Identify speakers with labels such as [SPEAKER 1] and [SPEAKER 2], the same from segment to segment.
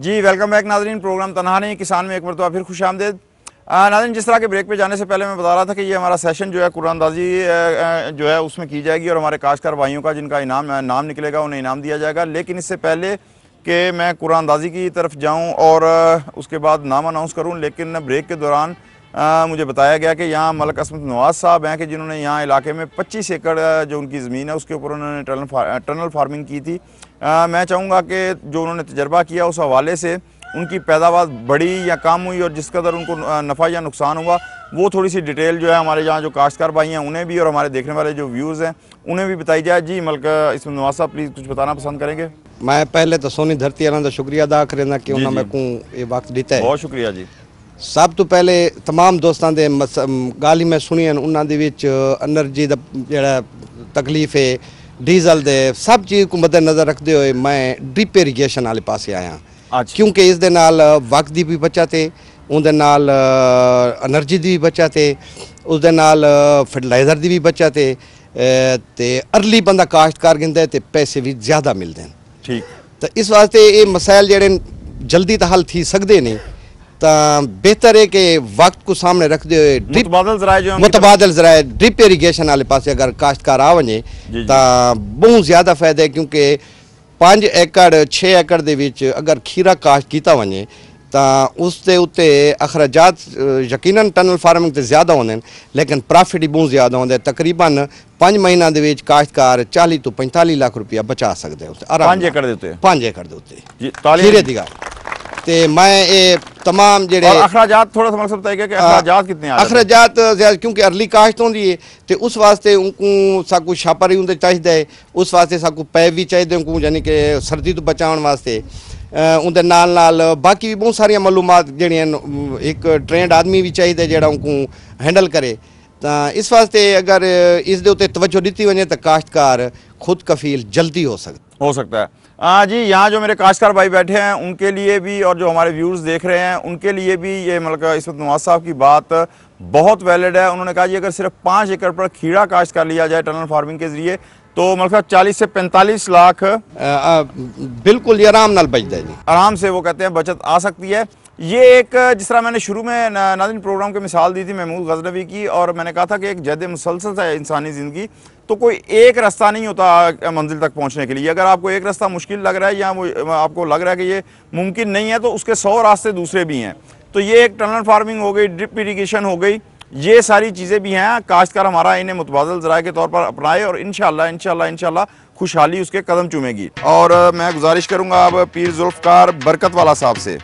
[SPEAKER 1] जी welcome back नाज़रीन। Programme तनहा नहीं किसान में एक मरतबा फिर खुश आमदेद। नाज़रीन, जिस तरह के ब्रेक पे जाने से पहले मैं बता रहा था कि ये हमारा सेशन जो है कुरानंदाजी जो है उसमें की जाएगी और हमारे काश्तकार भाइयों का जिनका नाम निकलेगा उन्हें इनाम दिया जाएगा। लेकिन इससे पहले कि मैं कुरानंदाजी की तरफ जाऊँ और उसके बाद नाम अनाउंस करूँ, लेकिन ब्रेक के दौरान मुझे बताया गया कि यहाँ मलक असमत नवाज़ साहब हैं कि जिन्होंने यहाँ इलाके में 25 एकड़ जो उनकी ज़मीन है उसके ऊपर उन्होंने टनल फार्मिंग की थी। मैं चाहूँगा कि जो उन्होंने तजर्बा किया उस हवाले से उनकी पैदावार बढ़ी या कम हुई और जिस कदर उनको नफ़ा या नुकसान हुआ वो थोड़ी सी डिटेल जो है हमारे यहाँ जो काश्तकार भाई हैं उन्हें भी और हमारे देखने वाले जो व्यूज़ हैं उन्हें भी बताई जाए। जी मलक इसमें नवाज़ साहब प्लीज़ कुछ बताना पसंद करेंगे?
[SPEAKER 2] मैं पहले तो सोनी धरती वालों का शुक्रिया अदा करें कि उन्होंने मेरे को ये वक्त दिता है।
[SPEAKER 1] बहुत शुक्रिया जी।
[SPEAKER 2] सब तो पहले तमाम दोस्तों के गाली मैं सुनी उन्होंने एनर्जी का जोड़ा तकलीफ है डीजल दे सब चीज़ को मद्देनज़र रखते हुए मैं ड्रिप इरीगेशन वाले पास आया क्योंकि इस दे नाल वक्त की भी बचत है, उनके नाल एनर्जी की भी बचत है, उसदे नाल फर्टिलाइजर की भी बचत है ते अर्ली बंदा काश्तकार गिनता है तो पैसे भी ज़्यादा मिलते हैं।
[SPEAKER 1] ठीक, तो
[SPEAKER 2] इस वास्ते ये मसाइल जेडे जल्दी तो हल थी सकते नहीं, तो बेहतर है कि वक्त को सामने रखते हुए मुतबादल ज़राए ड्रिप इरीगेशन वाले पास अगर काश्तकार आ वजे तो बहुत ज़्यादा फायदा है क्योंकि 5 एकड़ 6 एकड़ दे विच अगर खीरा काश्त किया वजे तो उसके उत्ते अखराजात यकीनन टनल फार्मिंग तो ज़्यादा होंगे लेकिन प्रॉफिट ही बहुत ज़्यादा होंगे। तकरीबन 5 महीनों के काश्तकार 40 तो 45 लाख रुपया बचा सकते हैं 5 एकड़ के उत्ते खीरे की गल। ते मैं ये तमाम जेडे
[SPEAKER 1] अखराजात थोड़ा सा मकसद बताइए कि अखराजात कितने आ
[SPEAKER 2] अखराजात क्योंकि अर्ली काश्त होती है तो उस वास्ते उनको साकू छापर ही उनके चाहिए है, उस वास्ते साकू पैप भी चाहिए उनको यानी कि सर्दी तो बचाने वास्ते उनके नाल नाल बाकी भी बहुत सारिया मालूमात जड़ियाँ एक ट्रेंड आदमी भी चाहिए जोड़ा उनको हैंडल करे। तो इस वास्ते अगर इस दे उत्ते तवज्जो दी वजे तो काश्तकार खुद कफील जल्दी हो सकता
[SPEAKER 1] है। जी यहाँ जो मेरे काश्तकार भाई बैठे हैं उनके लिए भी और जो हमारे व्यूज़ देख रहे हैं उनके लिए भी ये मलक इसमत नवाज़ साहब की बात बहुत वैलिड है। उन्होंने कहा जी अगर सिर्फ 5 एकड़ पर खीरा काश्त कर लिया जाए टनल फार्मिंग के ज़रिए तो मतलब 40 से 45 लाख
[SPEAKER 2] बिल्कुल आराम नाल बचता है,
[SPEAKER 1] आराम से वो कहते हैं बचत आ सकती है। ये एक जिस तरह मैंने शुरू में नाज़रीन प्रोग्राम की मिसाल दी थी महमूद गज़नवी की और मैंने कहा था कि एक जद मुसलसल है इंसानी ज़िंदगी, तो कोई एक रास्ता नहीं होता मंजिल तक पहुंचने के लिए। अगर आपको एक रास्ता मुश्किल लग रहा है या वो आपको लग रहा है कि ये मुमकिन नहीं है तो उसके 100 रास्ते दूसरे भी हैं। तो ये एक टनल फार्मिंग हो गई, ड्रिप इरीगेशन हो गई, ये सारी चीज़ें भी हैं। काश्तकार हमारा इन्हें मुतबादल ज़राए के तौर पर अपनाए और इंशाल्लाह खुशहाली उसके कदम चूमेगी। और मैं गुजारिश करूँगा अब पीर जुल्फ़कार बरकत वाला साहब से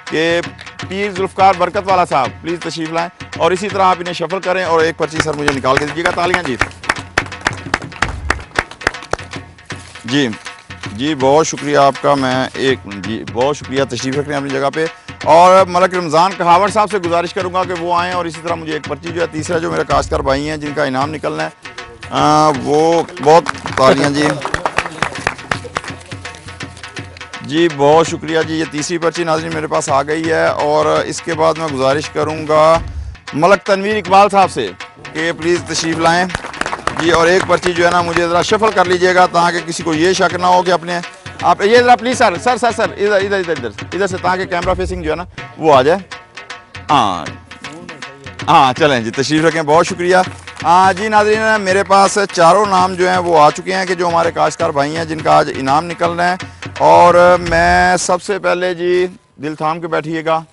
[SPEAKER 1] कि पीर जुल्फ़कार बरकत वाला साहब प्लीज़ तशरीफ़ लाएँ और इसी तरह आप इन्हें शफल करें और एक पर्ची सर मुझे निकाल के दीजिएगा। तालियाँ जी। जी जी बहुत शुक्रिया आपका। मैं एक जी बहुत शुक्रिया तशरीफ़ रख रहे हैं अपनी जगह पे। और मलक रमज़ान कहावत साहब से गुजारिश करूंगा कि वो आएँ और इसी तरह मुझे एक पर्ची जो है तीसरा जो मेरे काश्तकार भाई हैं जिनका इनाम निकलना है वो बहुत तालियां जी बहुत शुक्रिया जी। ये तीसरी पर्ची नाज़रीन मेरे पास आ गई है और इसके बाद मैं गुजारिश करूँगा मलक तनवीर इकबाल साहब से कि प्लीज़ तशरीफ़ लाएँ जी और एक पर्ची जो है ना मुझे ज़रा शफल कर लीजिएगा ताकि किसी को ये शक ना हो कि अपने आप ये ज़रा प्लीज़ सर इधर से ताकि कैमरा फेसिंग जो है ना वो आ जाए। हाँ चलें जी तशरीफ़ रखें, बहुत शुक्रिया। जी नाज़रीन मेरे पास चारों नाम जो हैं वो आ चुके हैं कि जो हमारे काश्तकार भाई हैं जिनका आज इनाम निकलना है। और मैं सबसे पहले जी दिल थाम के बैठिएगा,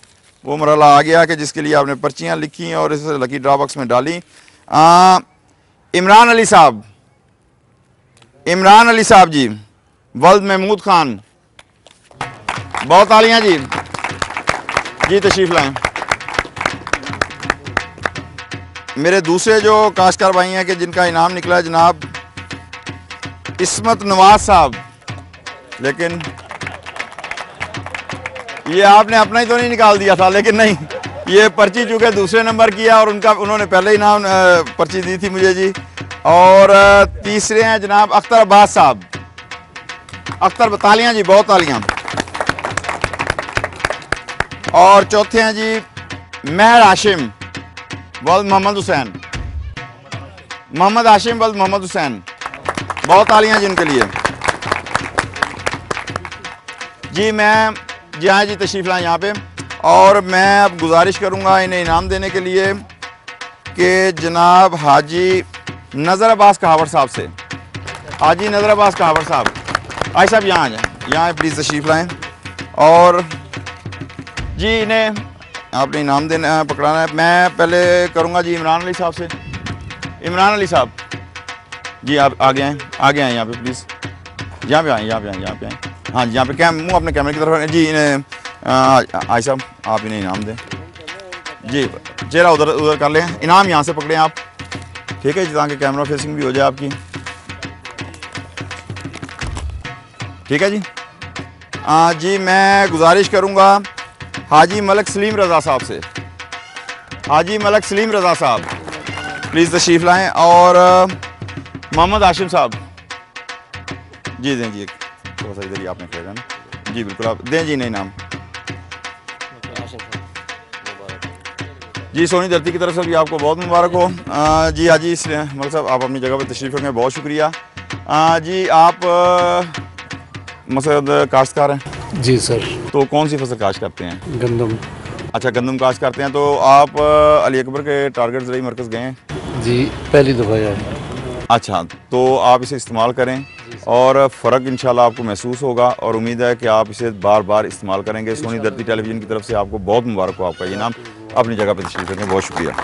[SPEAKER 1] वो मरहला आ गया कि जिसके लिए आपने पर्चियाँ लिखी और इस लकी ड्रा बॉक्स में डाली। इमरान अली साहब जी, वल्द महमूद खान, बहुत तालियां जी तशरीफ़ लाएं। मेरे दूसरे जो काश्तकार भाई हैं कि जिनका इनाम निकला है जनाब इसमत नवाज़ साहब, लेकिन ये आपने अपना ही तो नहीं निकाल दिया था, लेकिन नहीं ये पर्ची चूँकि दूसरे नंबर किया और उन्होंने पहले ही नाम पर्ची दी थी मुझे जी। और तीसरे हैं जनाब अख्तर अब्बास साहब, अख्तर तालियां जी बहुत तालियां। और चौथे हैं जी महर हाशिम वल्द मोहम्मद हुसैन, मोहम्मद हाशिम वल्द मोहम्मद हुसैन, बहुत तालियां जी उनके लिए। जी मैं जी हाँ जी, तशरीफ़ लाएँ यहाँ पे। और मैं अब गुजारिश करूँगा इन्हें इनाम देने के लिए कि जनाब हाजी नज़र अब्बास कहावत साहब से, हाजी नज़र अब्बास कहावत साहब, आज साहब यहाँ आ जाएँ, यहाँ प्लीज़ तशरीफ़ लाएँ। और जी इन्हें आपने इनाम देना पकड़ाना है। मैं पहले करूँगा जी इमरान अली साहब से। इमरान अली साहब जी, आप आगे आएँ यहाँ पे प्लीज़, यहाँ पे आएँ, यहाँ पे आएँ, यहाँ पे आएँ। हाँ जी, यहाँ पे मुँह अपने कैमरे की तरफ जी। इन्हें आई साहब आप इन्हें इनाम दें जी, चेहरा उधर कर लें, इनाम यहाँ से पकड़ें आप, ठीक है जी, ताकि कैमरा फेसिंग भी हो जाए आपकी, ठीक है जी। जी मैं गुजारिश करूँगा हाजी मलक सलीम रज़ा साहब से, हाजी मलक सलीम रज़ा साहब प्लीज़ तशरीफ़ लाएँ। और मोहम्मद हाशिम साहब जी दें जी, थोड़ा सा इधर ही आपने कहेगा ना जी, बिल्कुल आप दें जी नहीं नाम जी। सोनी धरती की तरफ से भी आपको बहुत मुबारक हो। जी हाजी मलक साहब आप अपनी जगह पर तशरीफ़ रखें, बहुत शुक्रिया। जी आप मसद काश्तकार हैं?
[SPEAKER 3] जी सर।
[SPEAKER 1] तो कौन सी फसल काश्त करते हैं?
[SPEAKER 3] गंदम।
[SPEAKER 1] अच्छा, गंदम काश्त करते हैं। तो आप अली अकबर के टारगेट ज़राई मरकज़ गए हैं?
[SPEAKER 3] जी पहली दफ़ा आए।
[SPEAKER 1] अच्छा, तो आप इसे इस्तेमाल करें और फ़र्क इंशाल्लाह आपको महसूस होगा, और उम्मीद है कि आप इसे बार बार इस्तेमाल करेंगे। सोनी धरती टेलीविज़न की तरफ से आपको बहुत मुबारक हो, आपका ये नाम अपनी जगह पर तशरीफ़ रखें, बहुत शुक्रिया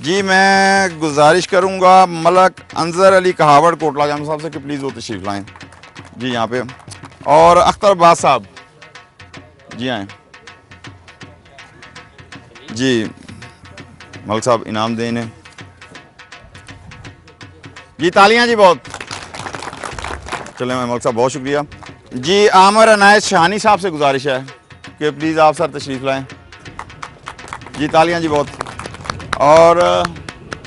[SPEAKER 1] जी। मैं गुजारिश करूँगा मलक अंजर अली कहावड़ कोटला जाम साहब से कि प्लीज़ वो तशरीफ़ लाएँ जी यहाँ पे। और अख्तर अब्बास साहब जी आएँ जी, मलक साहब इनाम दें इन्हें जी, तालियां जी बहुत। चलें मलक साहब बहुत शुक्रिया जी। आमर अनायत शाहानी साहब से गुजारिश है कि प्लीज़ आप सर तशरीफ़ लाएँ जी, तालियां जी बहुत। और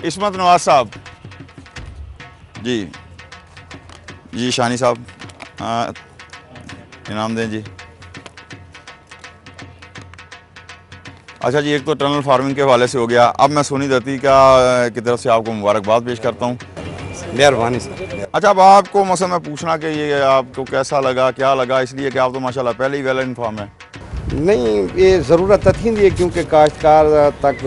[SPEAKER 1] इस्मत नवाज साहब जी, जी शाहानी साहब इनाम दें जी। अच्छा जी, एक तो टनल फार्मिंग के हवाले से हो गया, अब मैं सोनी धरती की तरफ से आपको मुबारकबाद पेश करता हूँ।
[SPEAKER 2] मेहरबानी सर।
[SPEAKER 1] अच्छा, अब आपको मसला मैं पूछना कि ये आपको कैसा लगा, क्या लगा, इसलिए कि आप तो माशाल्लाह पहले ही वेल इन्फॉर्म है।
[SPEAKER 2] नहीं, ये ज़रूरत थी क्योंकि काश्तकार तक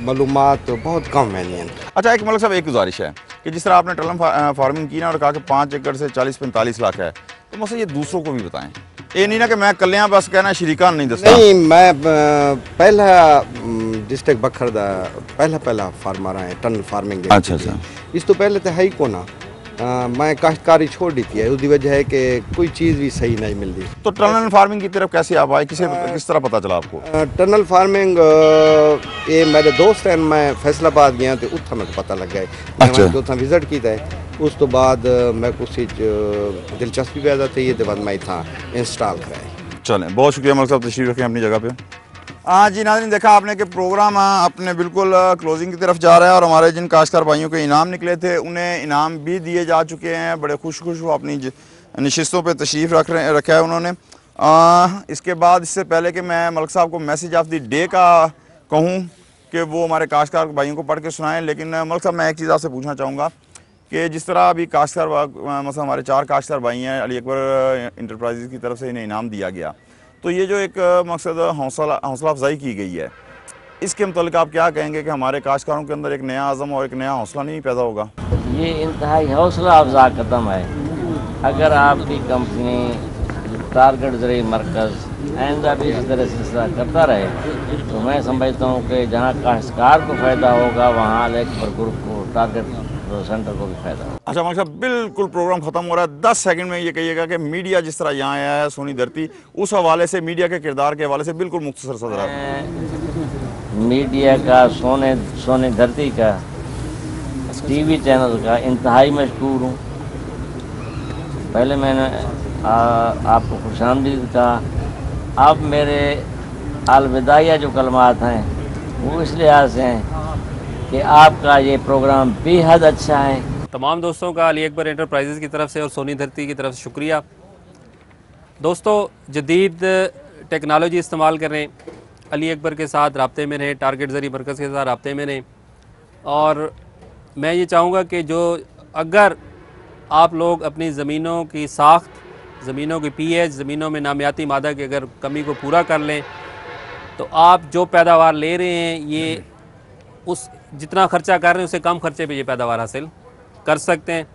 [SPEAKER 2] मालूमात बहुत कम है।
[SPEAKER 1] अच्छा, एक मलक साहब एक गुजारिश है कि जिस तरह आपने टनल फार्मिंग की ना और कहा कि 5 एकड़ से 40-45 लाख है, तो मसला ये दूसरों को भी बताएं। ये नहीं ना कि मैं कल्याण बस कहना शरीकान नहीं दसता।
[SPEAKER 2] नहीं, मैं पहला डिस्ट्रिक्ट बखर दा पहला फार्मर है टनल फार्मिंग।
[SPEAKER 1] अच्छा अच्छा,
[SPEAKER 2] इस तो पहले तो है ही कोना। मैं काश्तकारी छोड़ दी थी, उसकी वजह है कि कोई चीज़ भी सही नहीं मिलती।
[SPEAKER 1] तो टनल फार्मिंग की तरफ कैसे आप आए, किस तरह पता चला आपको?
[SPEAKER 2] टनल फार्मिंग ये मेरे दोस्त हैं, मैं फैसलाबाद गया तो उत्था मेरे को पता लग गया।
[SPEAKER 1] अच्छा।
[SPEAKER 2] मैं उत्था विजिट किया, उस तो बाद मैं कुछ दिलचस्पी पैदा थी, ये बाद मैं इतना इंस्टॉल कराया।
[SPEAKER 1] चलें, बहुत शुक्रिया मलक साहब, तशरीफ़ रखें अपनी जगह पे। हाँ जी नाज़रीन, देखा आपने कि प्रोग्राम अपने बिल्कुल क्लोजिंग की तरफ जा रहा है, और हमारे जिन काश्तकार भाइयों के इनाम निकले थे उन्हें इनाम भी दिए जा चुके हैं। बड़े खुश वो अपनी नशिस्तों पे तशरीफ़ रखा है उन्होंने। इसके बाद इससे पहले कि मैं मलक साहब को मैसेज ऑफ द डे का कहूँ कि वो हमारे काश्तकार भाइयों को पढ़ के सुनाएँ, लेकिन मलक साहब मैं एक चीज़ आपसे पूछना चाहूँगा कि जिस तरह अभी काश्तकार मतलब हमारे 4 काश्तकार भाई हैं, अली अकबर इंटरप्राइजेज़ की तरफ से इन्हें इनाम दिया गया, तो ये जो एक मकसद हौसला अफजाई की गई है, इसके मतलब आप क्या कहेंगे कि हमारे काश्तकारों के अंदर एक नया आज़म और एक नया हौसला नहीं पैदा होगा?
[SPEAKER 4] ये इंतहाई हौसला अफजा कदम है। अगर आपकी कंपनी टारगेट ज़रिए मरकज़ आइंदा भी इस तरह सिलसिला करता रहे, तो मैं समझता हूँ कि जहाँ काश्तकार को फ़ायदा होगा वहाँ अली अकबर ग्रुप को टारगेट सेंटर को भी फायदा हो।
[SPEAKER 1] अच्छा मलक साहब, बिल्कुल प्रोग्राम खत्म हो रहा है, 10 सेकंड में ये कहिएगा कि मीडिया जिस तरह यहाँ आया है सोनी धरती, उस हवाले से मीडिया के किरदार के हवाले से बिल्कुल मुख्तसर सदर।
[SPEAKER 4] मीडिया का सोनी धरती का टीवी चैनल का इंतहाई मशकूर हूँ। पहले मैंने आपको खुशामदीद कहा, अब मेरे अलविदाइया जो कलमात हैं वो इस लिहाज से हैं कि आपका ये प्रोग्राम बेहद अच्छा है।
[SPEAKER 5] तमाम दोस्तों का अली अकबर एंटरप्राइजेज़ की तरफ से और सोनी धरती की तरफ से शुक्रिया। दोस्तों, जदीद टेक्नोलॉजी इस्तेमाल करें, अली अकबर के साथ राब्ते में रहें, टारगेट ज़रिए मरकज़ के साथ राब्ते में रहें। और मैं ये चाहूँगा कि जो अगर आप लोग अपनी ज़मीनों की साख्त ज़मीनों की pH, ज़मीनों में नामियाती मादा की अगर कमी को पूरा कर लें तो आप जो पैदावार ले रहे हैं ये उस जितना ख़र्चा कर रहे हैं उससे कम खर्चे पे ये पैदावार हासिल कर सकते हैं।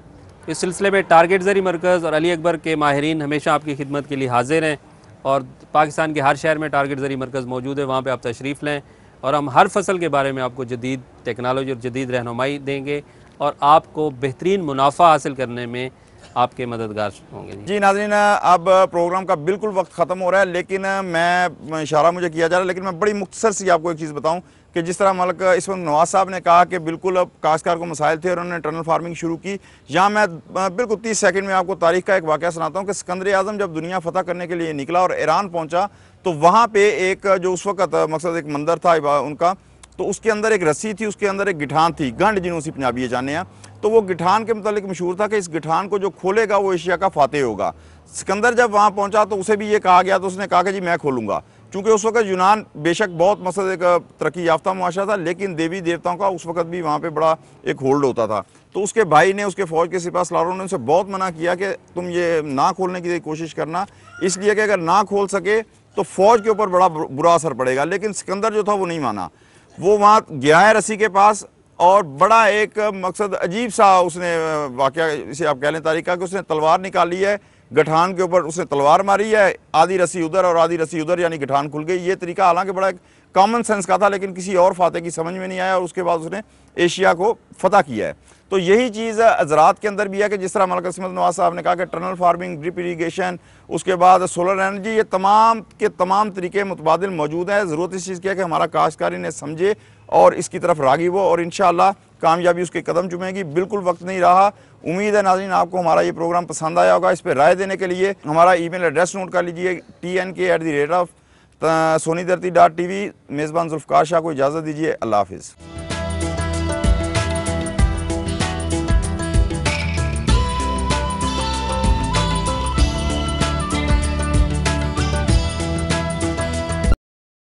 [SPEAKER 5] इस सिलसिले में टारगेट ज़री मरकज़ और अली अकबर के माहिरीन हमेशा आपकी खिदमत के लिए हाजिर हैं और पाकिस्तान के हर शहर में टारगेट ज़री मरकज़ मौजूद है, वहाँ पे आप तशरीफ़ लें और हम हर फसल के बारे में आपको जदीद टेक्नोलॉजी और जदीद रहनुमाई देंगे और आपको बेहतरीन मुनाफा हासिल करने में आपके मददगार होंगे।
[SPEAKER 1] जी नाज़रीन, अब प्रोग्राम का बिल्कुल वक्त ख़त्म हो रहा है, लेकिन मैं इशारा मुझे किया जा रहा है, लेकिन मैं बड़ी मुख्तसर सी आपको एक चीज़ बताऊं कि जिस तरह मलिक इसवक्त नवाज़ साहब ने कहा कि बिल्कुल अब काश्तकार को मसाइल थे और उन्होंने टनल फार्मिंग शुरू की। यहाँ मैं बिल्कुल 30 सेकंड में आपको तारीख का एक वाक़या सुनाता हूँ कि सिकंदर आज़म जब दुनिया फतह करने के लिए निकला और ईरान पहुँचा तो वहाँ पर एक जो उस वक्त मकसद एक मंदिर था उनका, तो उसके अंदर एक रस्सी थी, उसके अंदर एक गिठान थी, गंड जिन्हों से पंजाबी ये जाने हैं। तो वो गिठान के मुतालिक मशहूर था कि इस गिठान को जो खोलेगा वो एशिया का फातेह होगा। सिकंदर जब वहाँ पहुँचा तो उसे भी ये कहा गया, तो उसने कहा कि जी मैं खोलूँगा। चूँकि उस वक्त यूनान बेशक बहुत मसद एक तरक्की याफ्ता मुआशरा था, लेकिन देवी देवताओं का उस वक्त भी वहाँ पर बड़ा एक होल्ड होता था। तो उसके भाई ने, उसके फ़ौज के सिपा सलारों ने उनसे बहुत मना किया कि तुम ये ना खोलने की कोशिश करना, इसलिए कि अगर ना खोल सके तो फ़ौज के ऊपर बड़ा बुरा असर पड़ेगा। लेकिन सिकंदर जो था वो नहीं माना, वो वहाँ गया है रस्सी के पास और बड़ा एक मकसद अजीब सा उसने वाक़या, इसे आप कह लें तरीका, कि उसने तलवार निकाली है, गठान के ऊपर उसने तलवार मारी है, आधी रस्सी उधर और आधी रस्सी उधर, यानी गठान खुल गई। ये तरीका हालांकि बड़ा एक कॉमन सेंस का था, लेकिन किसी और फाते की समझ में नहीं आया और उसके बाद उसने एशिया को फतह किया है। तो यही चीज़ ज़राअत के अंदर भी है कि जिस तरह मलिक इस्मत नवाज़ साहब ने कहा कि टनल फार्मिंग, ड्रिप इरीगेशन, उसके बाद सोलर एनर्जी, ये तमाम के तमाम तरीके मुतबादिल मौजूद हैं। ज़रूरत इस चीज़ की है कि हमारा काश्तकार इन्हें समझे और इसकी तरफ राग़िब हो और इंशाअल्लाह कामयाबी उसके कदम चूमेगी। बिल्कुल वक्त नहीं रहा। उम्मीद है नाज़रीन आपको हमारा ये प्रोग्राम पसंद आया होगा। इस पर राय देने के लिए हमारा ईमेल एड्रेस नोट कर लीजिए, tnk@sonidharti.tv। मेज़बान जुल्फ़कार शाह को इजाज़त दीजिए। अल्लाह हाफ़िज़।